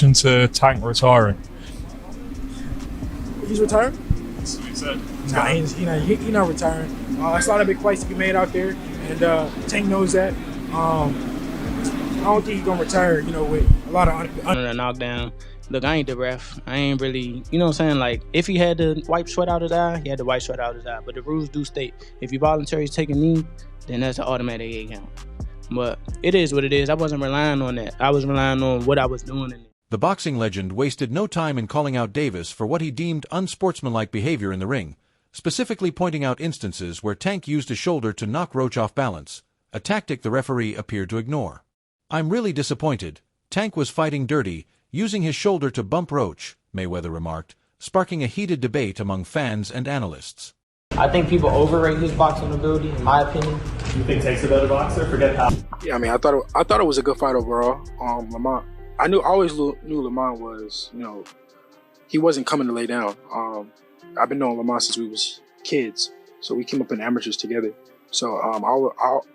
reaction to Tank retiring? He's retiring? That's what he said. Nah, he's not retiring. It's a lot of big fights to be made out there, and Tank knows that. I don't think he's gonna retire. With a lot of under the knockdown. Look, I ain't the ref. I ain't really, you know what I'm saying? Like, if he had to wipe sweat out his eye, he had to wipe sweat out his eye. But the rules do state, if you voluntarily take a knee, then that's an automatic 8 count. But it is what it is. I wasn't relying on that. I was relying on what I was doing. The boxing legend wasted no time in calling out Davis for what he deemed unsportsmanlike behavior in the ring, specifically pointing out instances where Tank used his shoulder to knock Roach off balance, a tactic the referee appeared to ignore. "I'm really disappointed. Tank was fighting dirty, using his shoulder to bump Roach," Mayweather remarked, sparking a heated debate among fans and analysts. I think people overrate his boxing ability, in my opinion. You think Tank's a better boxer? Forget how. Yeah, I mean, I thought it was a good fight overall. Lamont, I always knew Lamont was, he wasn't coming to lay down. I've been knowing Lamont since we was kids, so we came up in amateurs together. So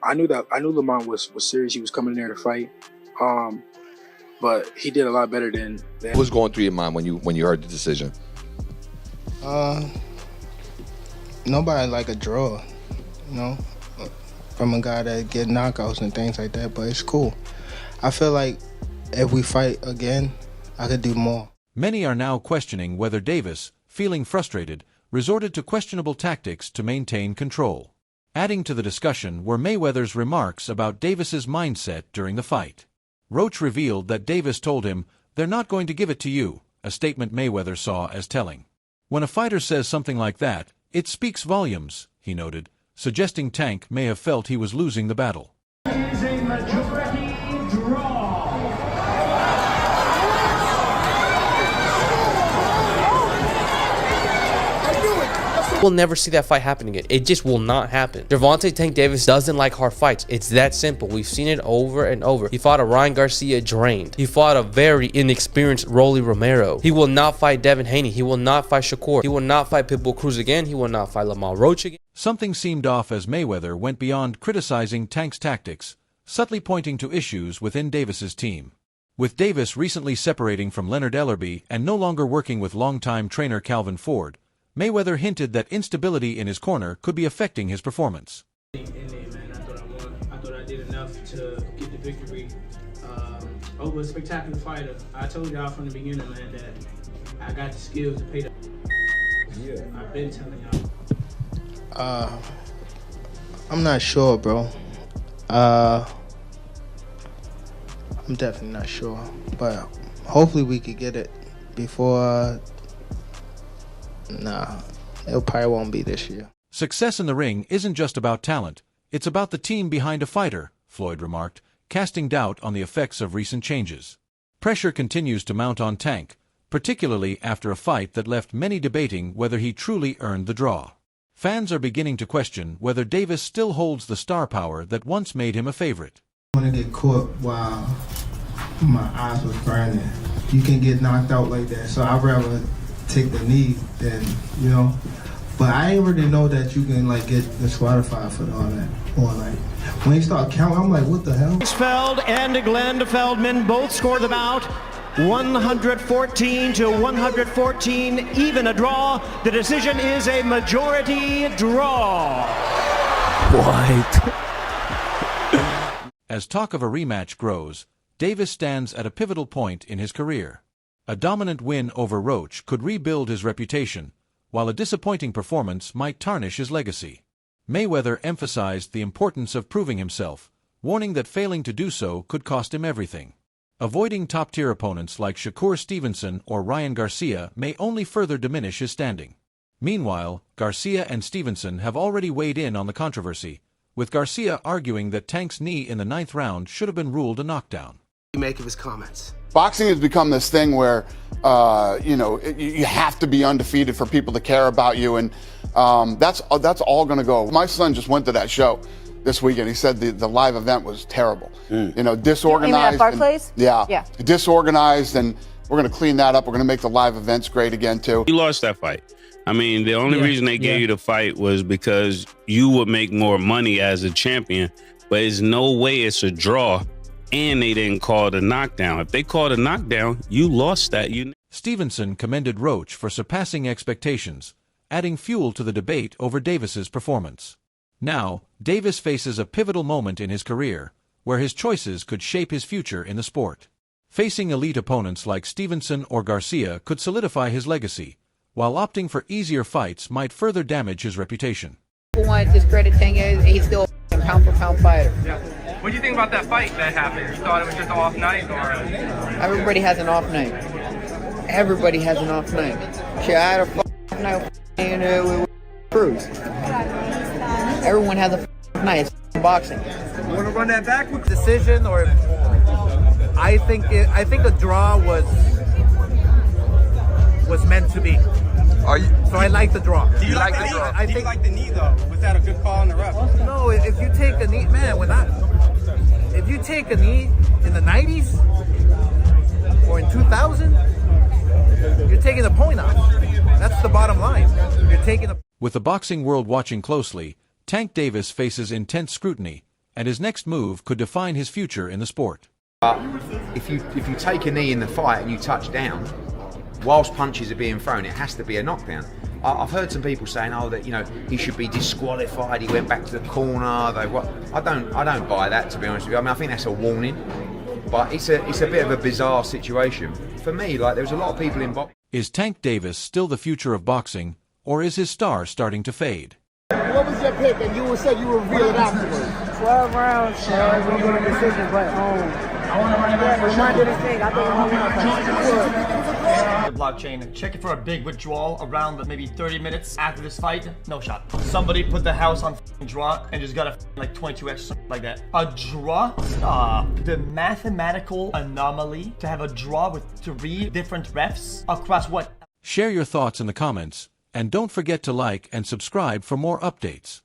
I knew Lamont was serious. He was coming in there to fight. But he did a lot better than. What was going through your mind when you heard the decision? Nobody like a draw, from a guy that get knockouts and things like that. But it's cool. I feel like if we fight again, I could do more. Many are now questioning whether Davis, feeling frustrated, resorted to questionable tactics to maintain control. Adding to the discussion were Mayweather's remarks about Davis's mindset during the fight. Roach revealed that Davis told him, "They're not going to give it to you," a statement Mayweather saw as telling. When a fighter says something like that, it speaks volumes, he noted, suggesting Tank may have felt he was losing the battle. It is a majority draw. We'll never see that fight happen again. It just will not happen. Gervonta Tank Davis doesn't like hard fights. It's that simple. We've seen it over and over. He fought a Ryan Garcia drained. He fought a very inexperienced Rolly Romero. He will not fight Devin Haney. He will not fight Shakur. He will not fight Pitbull Cruz again. He will not fight Lamar Roach again. Something seemed off as Mayweather went beyond criticizing Tank's tactics, subtly pointing to issues within Davis's team. With Davis recently separating from Leonard Ellerbe and no longer working with longtime trainer Calvin Ford, Mayweather hinted that instability in his corner could be affecting his performance. In there, man, I thought I won. I thought I did enough to get the victory over a spectacular fighter. I told y'all from the beginning, man, that I got the skills to pay the. Yeah. I've been telling y'all. I'm not sure, bro. I'm definitely not sure, but hopefully we could get it before. Nah, it probably won't be this year. Success in the ring isn't just about talent, it's about the team behind a fighter, Floyd remarked, casting doubt on the effects of recent changes. Pressure continues to mount on Tank, particularly after a fight that left many debating whether he truly earned the draw. Fans are beginning to question whether Davis still holds the star power that once made him a favorite. I want to get caught while my eyes was burning. You can get knocked out like that, so I'd rather take the knee than, but I ain't really know that you can get disqualified for all that, or when you start counting, I'm like, what the hell? Feld and Glenn Feldman both score the bout 114 to 114, even a draw. The decision is a majority draw. What? As talk of a rematch grows, Davis stands at a pivotal point in his career. A dominant win over Roach could rebuild his reputation, while a disappointing performance might tarnish his legacy. Mayweather emphasized the importance of proving himself, warning that failing to do so could cost him everything. Avoiding top-tier opponents like Shakur Stevenson or Ryan Garcia may only further diminish his standing. Meanwhile, Garcia and Stevenson have already weighed in on the controversy, with Garcia arguing that Tank's knee in the 9th round should have been ruled a knockdown. Make of his comments. Boxing has become this thing where, you have to be undefeated for people to care about you, and that's all going to go. My son just went to that show this weekend. He said the live event was terrible. Disorganized. You mean at Barclays? Yeah. Disorganized, and we're going to clean that up. We're going to make the live events great again, too. You lost that fight. I mean, the only reason they gave you the fight was because you would make more money as a champion, but there's no way it's a draw and they didn't call the knockdown. If they called a knockdown, you lost that. Stevenson commended Roach for surpassing expectations, adding fuel to the debate over Davis's performance. Now, Davis faces a pivotal moment in his career, where his choices could shape his future in the sport. Facing elite opponents like Stevenson or Garcia could solidify his legacy, while opting for easier fights might further damage his reputation. People want to discredit Tank. He's still a pound-for-pound fighter. Yeah. What do you think about that fight that happened? You thought it was just an off night, or? Everybody has an off night. Everybody has an off night. Shit, I had a off night with Cruz. Everyone has a night. It's boxing. You want to run that back with decision, or? I think a draw was meant to be. So I like the draw. Do you like the draw? I think like the knee though. Was that a good call on the ref? No, if you take a knee, man, if you take a knee in the 90s or in 2000, you're taking the point off. That's the bottom line. You're taking a. With the boxing world watching closely, Tank Davis faces intense scrutiny, and his next move could define his future in the sport. If you take a knee in the fight and you touch down, whilst punches are being thrown, it has to be a knockdown. I've heard some people saying, "Oh, that he should be disqualified. He went back to the corner." I don't buy that, to be honest with you. I mean, I think that's a warning, but it's a bit of a bizarre situation for me. Like, there's a lot of people in boxing. Is Tank Davis still the future of boxing, or is his star starting to fade? What was your pick? And you said you would reveal it afterwards. 12 rounds. We're going to decision, but Lamont did his thing. I think the blockchain, checking for a big withdrawal around maybe 30 minutes after this fight. No shot. Somebody put the house on draw and just got a like 22x, something like that. A draw? The mathematical anomaly to have a draw with 3 different refs across what? Share your thoughts in the comments, and don't forget to like and subscribe for more updates.